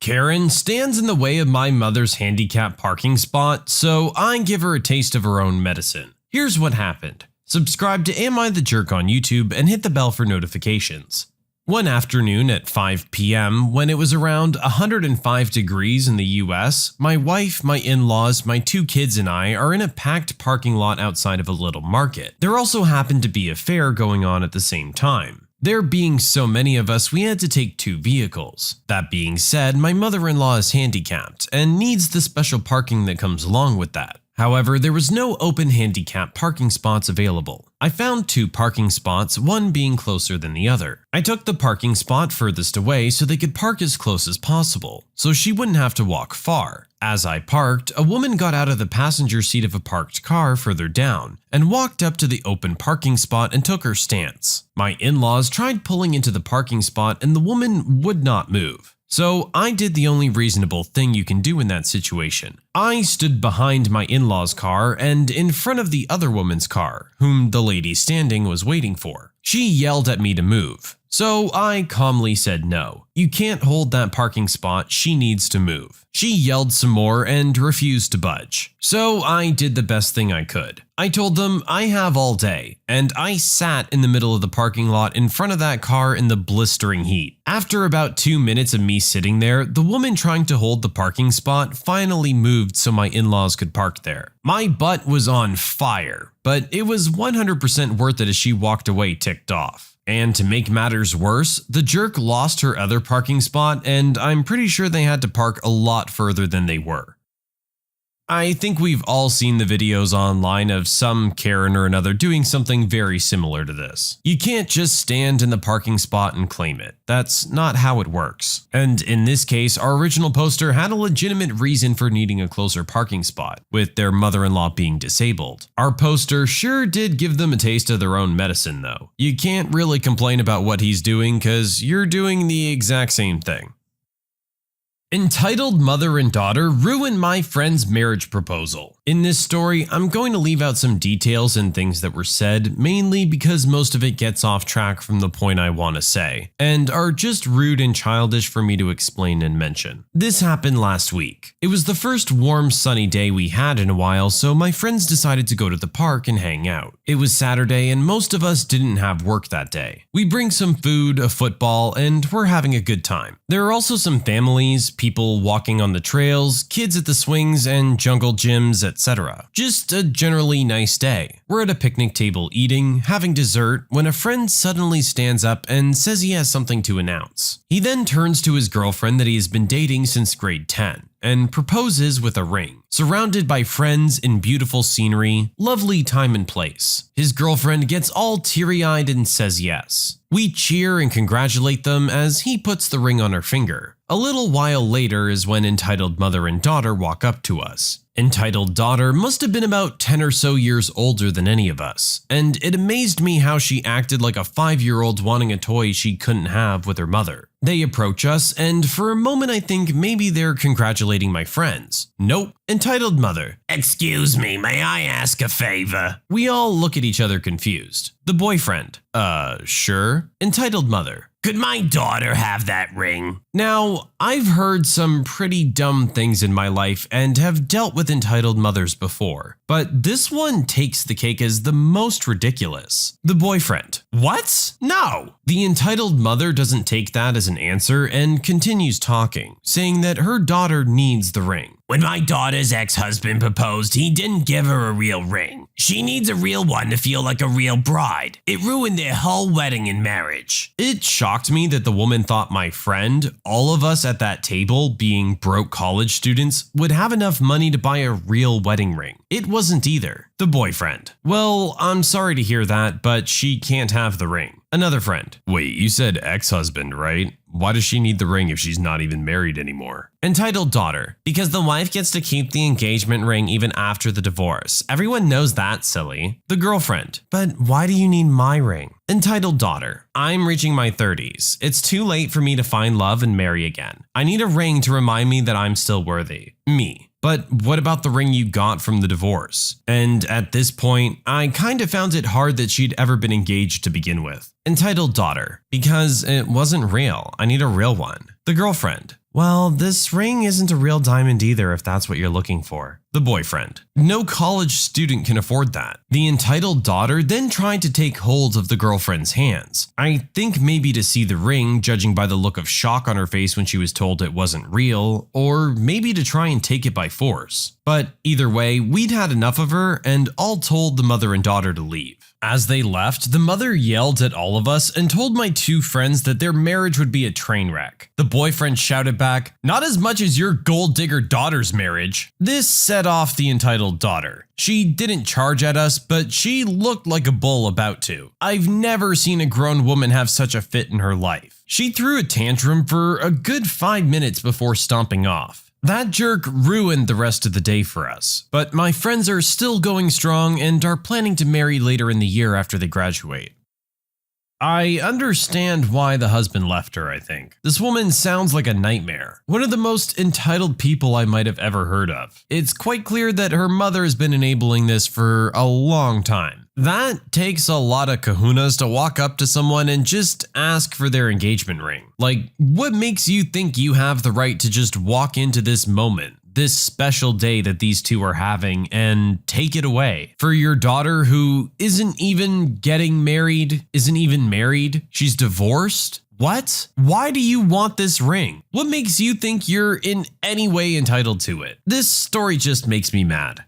Karen stands in the way of my mother's handicapped parking spot, so I give her a taste of her own medicine. Here's what happened. Subscribe to Am I the Jerk on YouTube and hit the bell for notifications. One afternoon at 5 p.m., when it was around 105 degrees in the US, my wife, my in-laws, my 2 kids and I are in a packed parking lot outside of a little market. There also happened to be a fair going on at the same time. There being so many of us, we had to take 2 vehicles. That being said, my mother-in-law is handicapped and needs the special parking that comes along with that. However, there was no open handicap parking spots available. I found 2 parking spots, one being closer than the other. I took the parking spot furthest away so they could park as close as possible, so she wouldn't have to walk far. As I parked, a woman got out of the passenger seat of a parked car further down and walked up to the open parking spot and took her stance. My in-laws tried pulling into the parking spot and the woman would not move. So I did the only reasonable thing you can do in that situation. I stood behind my in-laws' car and in front of the other woman's car, whom the lady standing was waiting for. She yelled at me to move, so I calmly said no. You can't hold that parking spot, she needs to move. She yelled some more and refused to budge, so I did the best thing I could. I told them I have all day, and I sat in the middle of the parking lot in front of that car in the blistering heat. After about 2 minutes of me sitting there, the woman trying to hold the parking spot finally moved so my in-laws could park there. My butt was on fire, but it was 100% worth it as she walked away ticked off. And to make matters worse, the jerk lost her other parking spot and I'm pretty sure they had to park a lot further than they were. I think we've all seen the videos online of some Karen or another doing something very similar to this. You can't just stand in the parking spot and claim it. That's not how it works. And in this case, our original poster had a legitimate reason for needing a closer parking spot, with their mother-in-law being disabled. Our poster sure did give them a taste of their own medicine though. You can't really complain about what he's doing because you're doing the exact same thing. Entitled mother and daughter ruin my friend's marriage proposal. In this story, I'm going to leave out some details and things that were said, mainly because most of it gets off track from the point I want to say, and are just rude and childish for me to explain and mention. This happened last week. It was the first warm sunny day we had in a while, so my friends decided to go to the park and hang out. It was Saturday and most of us didn't have work that day. We bring some food, a football, and we're having a good time. There are also some families, people walking on the trails, kids at the swings and jungle gyms, etc. Just a generally nice day. We're at a picnic table eating, having dessert, when a friend suddenly stands up and says he has something to announce. He then turns to his girlfriend that he has been dating since grade 10 and proposes with a ring. Surrounded by friends in beautiful scenery, lovely time and place. His girlfriend gets all teary-eyed and says yes. We cheer and congratulate them as he puts the ring on her finger. A little while later is when entitled mother and daughter walk up to us. Entitled daughter must have been about 10 or so years older than any of us, and it amazed me how she acted like a 5-year-old wanting a toy she couldn't have with her mother. They approach us, and for a moment I think maybe they're congratulating my friends. Nope. Entitled mother. Excuse me, may I ask a favor? We all look at each other confused. The boyfriend. Sure. Entitled mother. Could my daughter have that ring? Now, I've heard some pretty dumb things in my life and have dealt with entitled mothers before, but this one takes the cake as the most ridiculous. The boyfriend. What? No! The entitled mother doesn't take that as an answer and continues talking, saying that her daughter needs the ring. When my daughter's ex-husband proposed, he didn't give her a real ring. She needs a real one to feel like a real bride. It ruined their whole wedding and marriage. It shocked me that the woman thought my friend, all of us at that table being broke college students, would have enough money to buy a real wedding ring. It wasn't either. The boyfriend. Well, I'm sorry to hear that, but she can't have the ring. Another friend. Wait, you said ex-husband, right? Why does she need the ring if she's not even married anymore? Entitled daughter. Because the wife gets to keep the engagement ring even after the divorce. Everyone knows that, silly. The girlfriend. But why do you need my ring? Entitled daughter. I'm reaching my 30s. It's too late for me to find love and marry again. I need a ring to remind me that I'm still worthy. Me. But what about the ring you got from the divorce? And at this point, I kind of found it hard that she'd ever been engaged to begin with. Entitled daughter. Because it wasn't real. I need a real one. The girlfriend. Well, this ring isn't a real diamond either if that's what you're looking for. The boyfriend. No college student can afford that. The entitled daughter then tried to take hold of the girlfriend's hands. I think maybe to see the ring, judging by the look of shock on her face when she was told it wasn't real, or maybe to try and take it by force. But either way, we'd had enough of her and all told the mother and daughter to leave. As they left, the mother yelled at all of us and told my two friends that their marriage would be a train wreck. The boyfriend shouted back, "Not as much as your gold digger daughter's marriage." This set off the entitled daughter. She didn't charge at us, but she looked like a bull about to. I've never seen a grown woman have such a fit in her life. She threw a tantrum for a good 5 minutes before stomping off. That jerk ruined the rest of the day for us, but my friends are still going strong and are planning to marry later in the year after they graduate. I understand why the husband left her, I think. This woman sounds like a nightmare. One of the most entitled people I might have ever heard of. It's quite clear that her mother has been enabling this for a long time. That takes a lot of kahunas to walk up to someone and just ask for their engagement ring. Like, what makes you think you have the right to just walk into this moment, this special day that these two are having, and take it away for your daughter who isn't even getting married, isn't even married, she's divorced? What? Why do you want this ring? What makes you think you're in any way entitled to it? This story just makes me mad.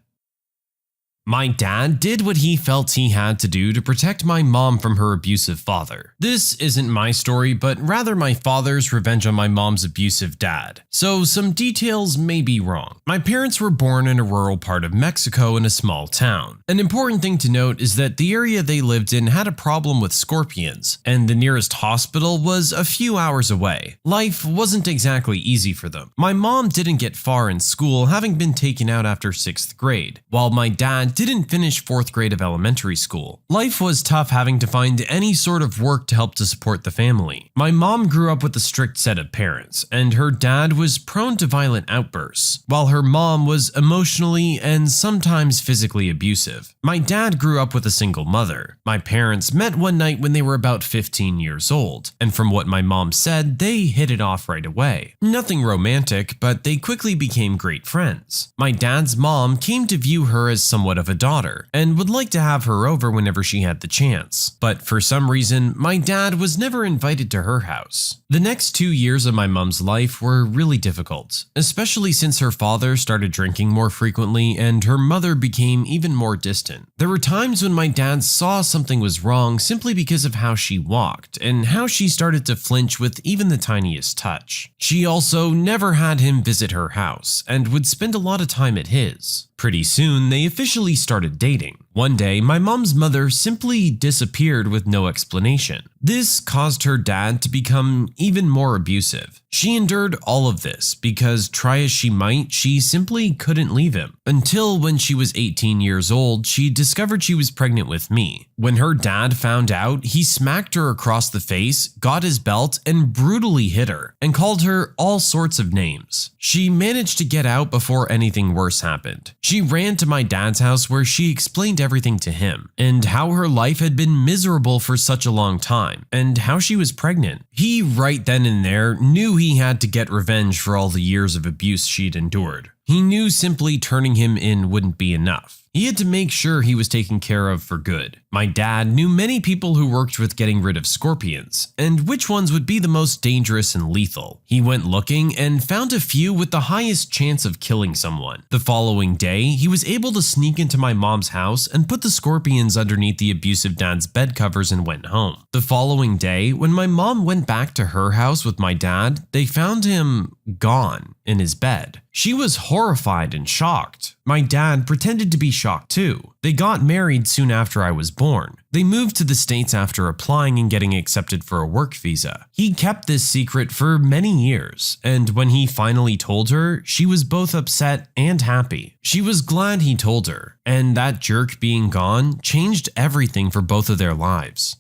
My dad did what he felt he had to do to protect my mom from her abusive father. This isn't my story, but rather my father's revenge on my mom's abusive dad. So some details may be wrong. My parents were born in a rural part of Mexico in a small town. An important thing to note is that the area they lived in had a problem with scorpions, and the nearest hospital was a few hours away. Life wasn't exactly easy for them. My mom didn't get far in school, having been taken out after 6th grade, while my dad didn't finish 4th grade of elementary school. Life was tough having to find any sort of work to help to support the family. My mom grew up with a strict set of parents, and her dad was prone to violent outbursts, while her mom was emotionally and sometimes physically abusive. My dad grew up with a single mother. My parents met one night when they were about 15 years old, and from what my mom said, they hit it off right away. Nothing romantic, but they quickly became great friends. My dad's mom came to view her as somewhat of a daughter and would like to have her over whenever she had the chance. But for some reason, my dad was never invited to her house. The next 2 years of my mom's life were really difficult, especially since her father started drinking more frequently and her mother became even more distant. There were times when my dad saw something was wrong simply because of how she walked and how she started to flinch with even the tiniest touch. She also never had him visit her house and would spend a lot of time at his. Pretty soon, they officially started dating. One day, my mom's mother simply disappeared with no explanation. This caused her dad to become even more abusive. She endured all of this because, try as she might, she simply couldn't leave him. Until when she was 18 years old, she discovered she was pregnant with me. When her dad found out, he smacked her across the face, got his belt, and brutally hit her, and called her all sorts of names. She managed to get out before anything worse happened. She ran to my dad's house where she explained everything to him, and how her life had been miserable for such a long time, and how she was pregnant. He right then and there knew he had to get revenge for all the years of abuse she'd endured. He knew simply turning him in wouldn't be enough. He had to make sure he was taken care of for good. My dad knew many people who worked with getting rid of scorpions, and which ones would be the most dangerous and lethal. He went looking and found a few with the highest chance of killing someone. The following day, he was able to sneak into my mom's house and put the scorpions underneath the abusive dad's bed covers and went home. The following day, when my mom went back to her house with my dad, they found him gone in his bed. She was horrified and shocked. My dad pretended to be shocked too. They got married soon after I was born. They moved to the States after applying and getting accepted for a work visa. He kept this secret for many years, and when he finally told her, she was both upset and happy. She was glad he told her, and that jerk being gone changed everything for both of their lives.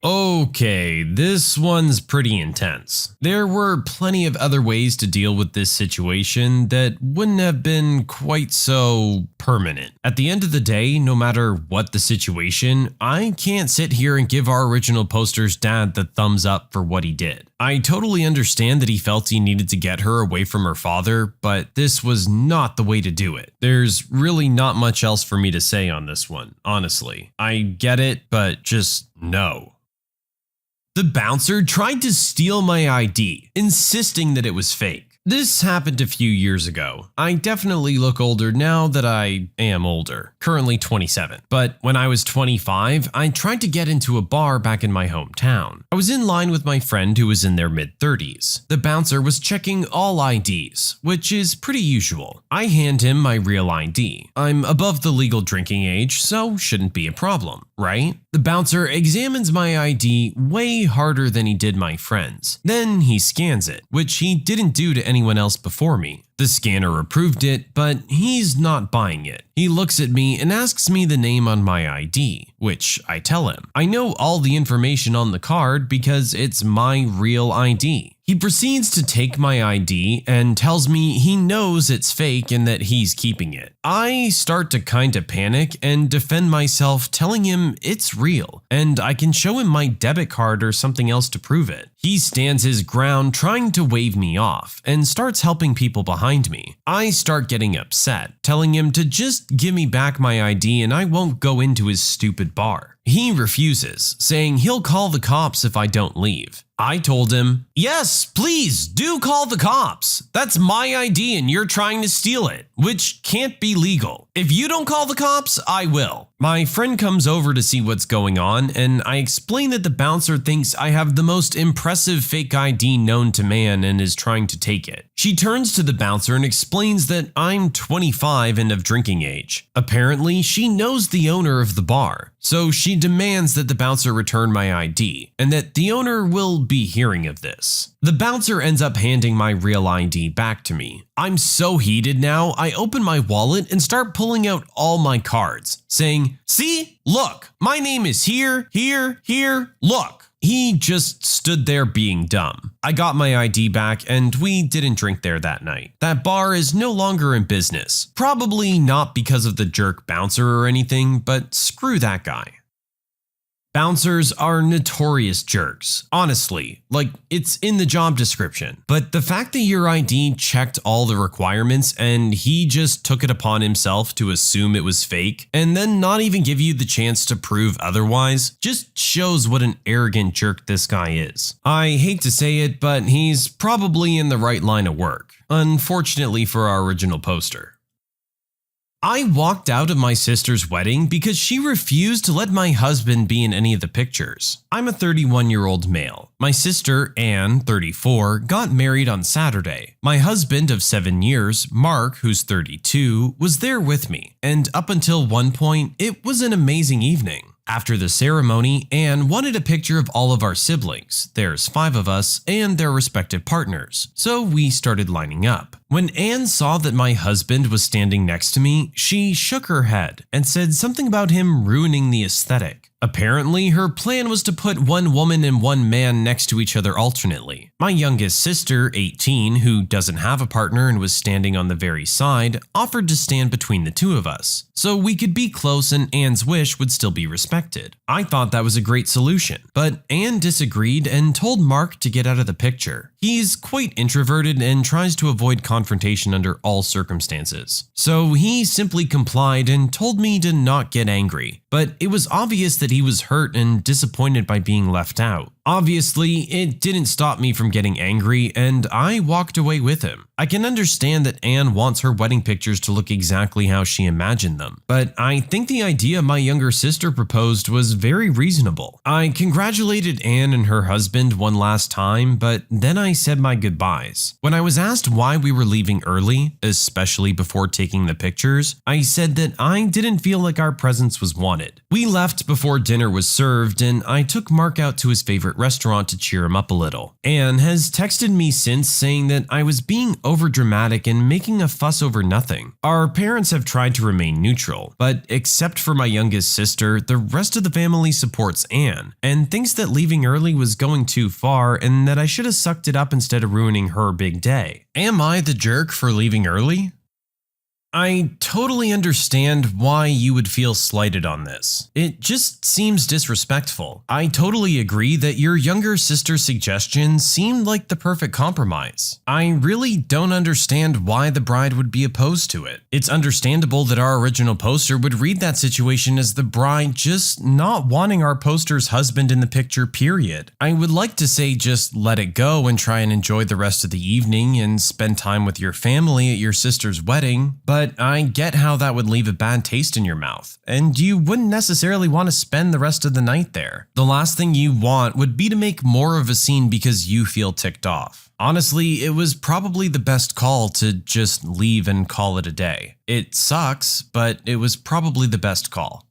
Okay, this one's pretty intense. There were plenty of other ways to deal with this situation that wouldn't have been quite so permanent. At the end of the day, no matter what the situation, I can't sit here and give our original poster's dad the thumbs up for what he did. I totally understand that he felt he needed to get her away from her father, but this was not the way to do it. There's really not much else for me to say on this one, honestly. I get it, but just no. The bouncer tried to steal my ID, insisting that it was fake. This happened a few years ago. I definitely look older now that I am older, currently 27. But when I was 25, I tried to get into a bar back in my hometown. I was in line with my friend who was in their mid-30s. The bouncer was checking all IDs, which is pretty usual. I hand him my real ID. I'm above the legal drinking age, so shouldn't be a problem, right? The bouncer examines my ID way harder than he did my friend's. Then he scans it, which he didn't do to anyone else before me. The scanner approved it, but he's not buying it. He looks at me and asks me the name on my ID, which I tell him. I know all the information on the card because it's my real ID. He proceeds to take my ID and tells me he knows it's fake and that he's keeping it. I start to kinda panic and defend myself, telling him it's real and I can show him my debit card or something else to prove it. He stands his ground, trying to wave me off, and starts helping people behind me. I start getting upset, telling him to just give me back my ID and I won't go into his stupid bar. He refuses, saying he'll call the cops if I don't leave. I told him, yes, please do call the cops. That's my ID and you're trying to steal it, which can't be legal. If you don't call the cops, I will. My friend comes over to see what's going on, and I explain that the bouncer thinks I have the most impressive fake ID known to man and is trying to take it. She turns to the bouncer and explains that I'm 25 and of drinking age. Apparently, she knows the owner of the bar, so she demands that the bouncer return my ID, and that the owner will be hearing of this. The bouncer ends up handing my real ID back to me. I'm so heated now, I open my wallet and start pulling out all my cards, saying, see, look, my name is here, look. He just stood there being dumb. I got my ID back and we didn't drink there that night. That bar is no longer in business. Probably not because of the jerk bouncer or anything, but screw that guy. Bouncers are notorious jerks. Honestly, like, it's in the job description. But the fact that your ID checked all the requirements and he just took it upon himself to assume it was fake and then not even give you the chance to prove otherwise just shows what an arrogant jerk this guy is. I hate to say it, but he's probably in the right line of work. Unfortunately for our original poster. I walked out of my sister's wedding because she refused to let my husband be in any of the pictures. I'm a 31-year-old male. My sister, Anne, 34, got married on Saturday. My husband of 7 years, Mark, who's 32, was there with me, and up until one point, it was an amazing evening. After the ceremony, Anne wanted a picture of all of our siblings, there's 5 of us, and their respective partners, so we started lining up. When Anne saw that my husband was standing next to me, she shook her head and said something about him ruining the aesthetic. Apparently, her plan was to put one woman and one man next to each other alternately. My youngest sister, 18, who doesn't have a partner and was standing on the very side, offered to stand between the two of us, so we could be close and Anne's wish would still be respected. I thought that was a great solution, but Anne disagreed and told Mark to get out of the picture. He's quite introverted and tries to avoid confrontation under all circumstances. So he simply complied and told me to not get angry, but it was obvious that he was hurt and disappointed by being left out. Obviously, it didn't stop me from getting angry, and I walked away with him. I can understand that Anne wants her wedding pictures to look exactly how she imagined them, but I think the idea my younger sister proposed was very reasonable. I congratulated Anne and her husband one last time, but then I I said my goodbyes. When I was asked why we were leaving early, especially before taking the pictures, I said that I didn't feel like our presence was wanted. We left before dinner was served, and I took Mark out to his favorite restaurant to cheer him up a little. Anne has texted me since saying that I was being overdramatic and making a fuss over nothing. Our parents have tried to remain neutral, but except for my youngest sister, the rest of the family supports Anne and thinks that leaving early was going too far and that I should have sucked it up instead of ruining her big day. Am I the jerk for leaving early? I totally understand why you would feel slighted on this. It just seems disrespectful. I totally agree that your younger sister's suggestion seemed like the perfect compromise. I really don't understand why the bride would be opposed to it. It's understandable that our original poster would read that situation as the bride just not wanting our poster's husband in the picture, period. I would like to say just let it go and try and enjoy the rest of the evening and spend time with your family at your sister's wedding, but I get how that would leave a bad taste in your mouth, and you wouldn't necessarily want to spend the rest of the night there. The last thing you want would be to make more of a scene because you feel ticked off. Honestly, it was probably the best call to just leave and call it a day. It sucks, but it was probably the best call.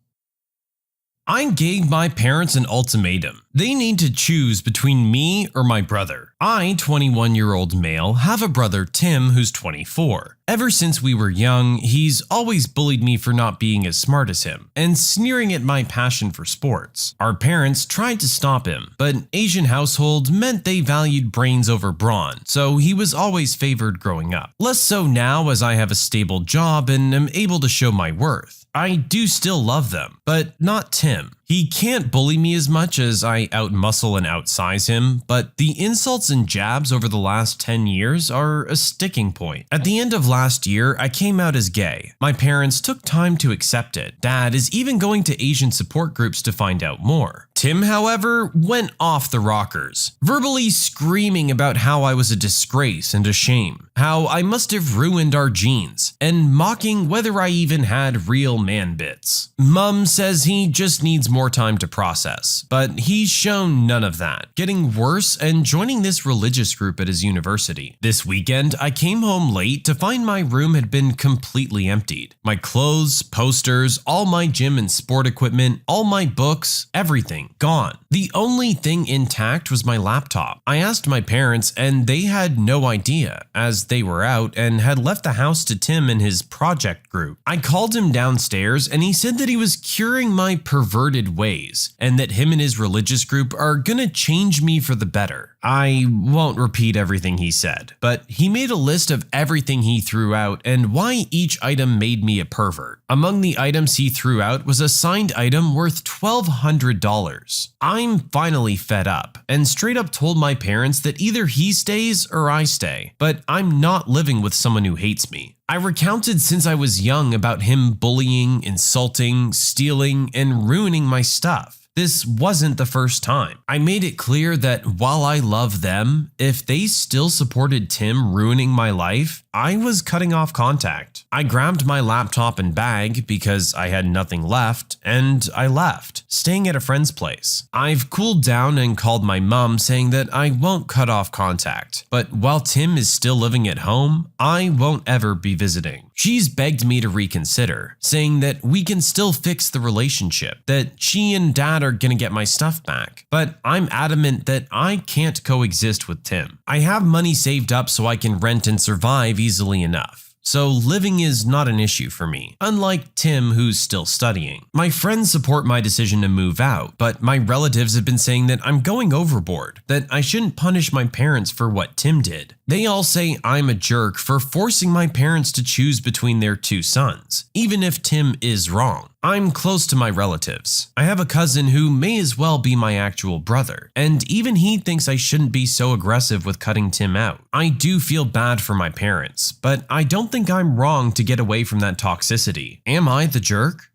I gave my parents an ultimatum. They need to choose between me or my brother. I, 21-year-old male, have a brother, Tim, who's 24. Ever since we were young, he's always bullied me for not being as smart as him, and sneering at my passion for sports. Our parents tried to stop him, but Asian household meant they valued brains over brawn, so he was always favored growing up. Less so now as I have a stable job and am able to show my worth. I do still love them, but not Tim. He can't bully me as much as I outmuscle and outsize him, but the insults and jabs over the last 10 years are a sticking point. At the end of last year, I came out as gay. My parents took time to accept it. Dad is even going to Asian support groups to find out more. Tim, however, went off the rockers, verbally screaming about how I was a disgrace and a shame, how I must have ruined our genes, and mocking whether I even had real man bits. Mum says he just needs more time to process, but he's shown none of that, getting worse and joining this religious group at his university. This weekend, I came home late to find my room had been completely emptied. My clothes, posters, all my gym and sport equipment, all my books, everything gone. The only thing intact was my laptop. I asked my parents and they had no idea, as they were out and had left the house to Tim and his project group. I called him downstairs and he said that he was curing my perverted ways and that him and his religious group are gonna change me for the better. I won't repeat everything he said, but he made a list of everything he threw out and why each item made me a pervert. Among the items he threw out was a signed item worth $1,200. I'm finally fed up and straight up told my parents that either he stays or I stay, but I'm not living with someone who hates me. I recounted since I was young about him bullying, insulting, stealing, and ruining my stuff. This wasn't the first time. I made it clear that while I love them, if they still supported Tim ruining my life, I was cutting off contact. I grabbed my laptop and bag because I had nothing left, and I left, staying at a friend's place. I've cooled down and called my mom saying that I won't cut off contact, but while Tim is still living at home, I won't ever be visiting. She's begged me to reconsider, saying that we can still fix the relationship, that she and Dad are gonna get my stuff back, but I'm adamant that I can't coexist with Tim. I have money saved up so I can rent and survive easily enough. So living is not an issue for me, unlike Tim who's still studying. My friends support my decision to move out, but my relatives have been saying that I'm going overboard, that I shouldn't punish my parents for what Tim did. They all say I'm a jerk for forcing my parents to choose between their two sons, even if Tim is wrong. I'm close to my relatives. I have a cousin who may as well be my actual brother, and even he thinks I shouldn't be so aggressive with cutting Tim out. I do feel bad for my parents, but I don't think I'm wrong to get away from that toxicity. Am I the jerk?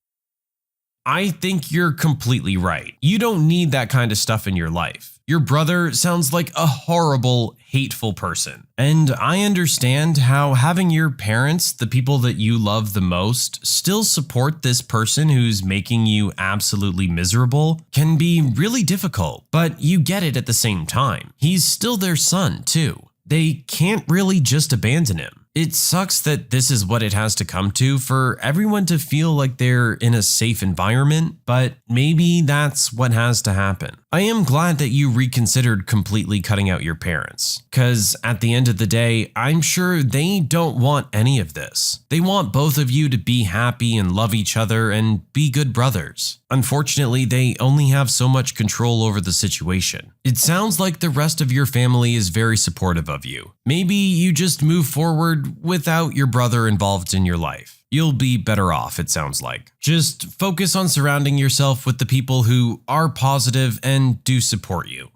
I think you're completely right. You don't need that kind of stuff in your life. Your brother sounds like a horrible, hateful person. And I understand how having your parents, the people that you love the most, still support this person who's making you absolutely miserable can be really difficult, but you get it at the same time. He's still their son, too. They can't really just abandon him. It sucks that this is what it has to come to for everyone to feel like they're in a safe environment, but maybe that's what has to happen. I am glad that you reconsidered completely cutting out your parents, because at the end of the day, I'm sure they don't want any of this. They want both of you to be happy and love each other and be good brothers. Unfortunately, they only have so much control over the situation. It sounds like the rest of your family is very supportive of you. Maybe you just move forward without your brother involved in your life. You'll be better off, it sounds like. Just focus on surrounding yourself with the people who are positive and do support you.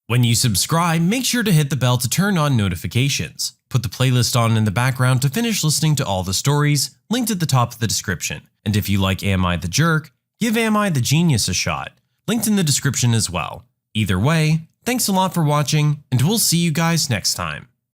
When you subscribe, make sure to hit the bell to turn on notifications. Put the playlist on in the background to finish listening to all the stories, linked at the top of the description. And if you like Am I the Jerk, give Am I the Genius a shot, linked in the description as well. Either way, thanks a lot for watching, and we'll see you guys next time.